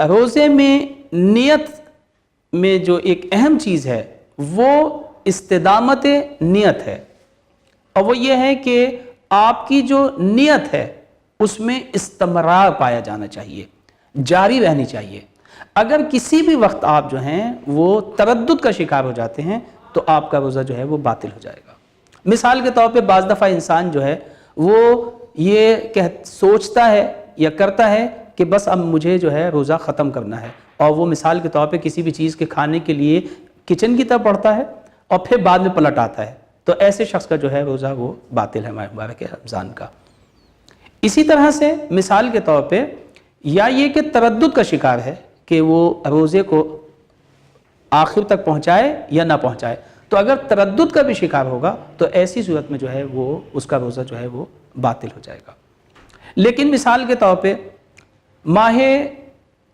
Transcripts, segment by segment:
روزے میں نیت میں جو ایک اہم چیز ہے وہ استدامت نیت ہے، اور وہ یہ ہے کہ آپ کی جو نیت ہے اس میں استمرار پایا جانا چاہیے، جاری رہنی چاہیے۔ اگر کسی بھی وقت آپ جو ہیں وہ تردد کا شکار ہو جاتے ہیں تو آپ کا روزہ جو ہے وہ باطل ہو جائے گا۔ مثال کے طور پہ بعض دفعہ انسان جو ہے وہ یہ سوچتا ہے یا کرتا ہے کہ بس اب مجھے جو ہے روزہ ختم کرنا ہے، اور وہ مثال کے طور پہ کسی بھی چیز کے کھانے کے لیے کچن کی طرف بڑھتا ہے اور پھر بعد میں پلٹ آتا ہے، تو ایسے شخص کا جو ہے روزہ وہ باطل ہے ماہ مبارک رمضان کا۔ اسی طرح سے مثال کے طور پہ یا یہ کہ تردد کا شکار ہے کہ وہ روزے کو آخر تک پہنچائے یا نہ پہنچائے، تو اگر تردد کا بھی شکار ہوگا تو ایسی صورت میں جو ہے وہ اس کا روزہ جو ہے وہ باطل ہو جائے گا۔ لیکن مثال کے طور پہ ماہ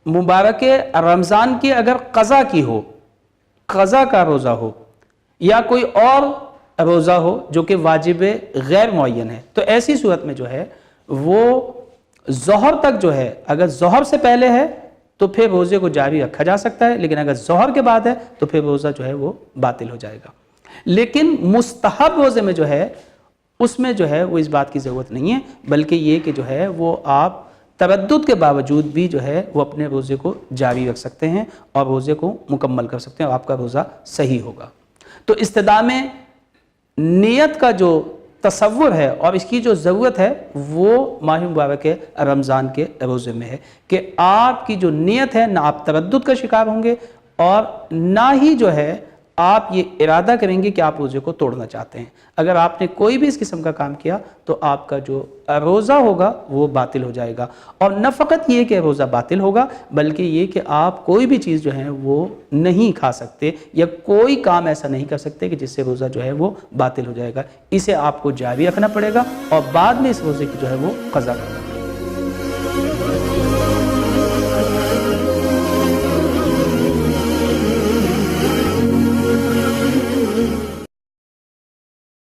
مبارک رمضان کی اگر قضا کی ہو، قضا کا روزہ ہو، یا کوئی اور روزہ ہو جو کہ واجب غیر معین ہے، تو ایسی صورت میں جو ہے وہ ظہر تک جو ہے، اگر ظہر سے پہلے ہے تو پھر روزے کو جاری رکھا جا سکتا ہے، لیکن اگر ظہر کے بعد ہے تو پھر روزہ جو ہے وہ باطل ہو جائے گا۔ لیکن مستحب روزے میں جو ہے اس میں جو ہے وہ اس بات کی ضرورت نہیں ہے، بلکہ یہ کہ جو ہے وہ آپ تردد کے باوجود بھی جو ہے وہ اپنے روزے کو جاری رکھ سکتے ہیں اور روزے کو مکمل کر سکتے ہیں، اور آپ کا روزہ صحیح ہوگا۔ تو استدام نیت کا جو تصور ہے اور اس کی جو ضرورت ہے وہ ماہ مبارک رمضان کے روزے میں ہے کہ آپ کی جو نیت ہے نہ آپ تردد کا شکار ہوں گے اور نہ ہی جو ہے آپ یہ ارادہ کریں گے کہ آپ روزے کو توڑنا چاہتے ہیں۔ اگر آپ نے کوئی بھی اس قسم کا کام کیا تو آپ کا جو روزہ ہوگا وہ باطل ہو جائے گا، اور نہ فقط یہ کہ روزہ باطل ہوگا بلکہ یہ کہ آپ کوئی بھی چیز جو ہے وہ نہیں کھا سکتے یا کوئی کام ایسا نہیں کر سکتے کہ جس سے روزہ جو ہے وہ باطل ہو جائے گا۔ اسے آپ کو جاری رکھنا پڑے گا اور بعد میں اس روزے کی جو ہے وہ قضا کرنا پڑے گا۔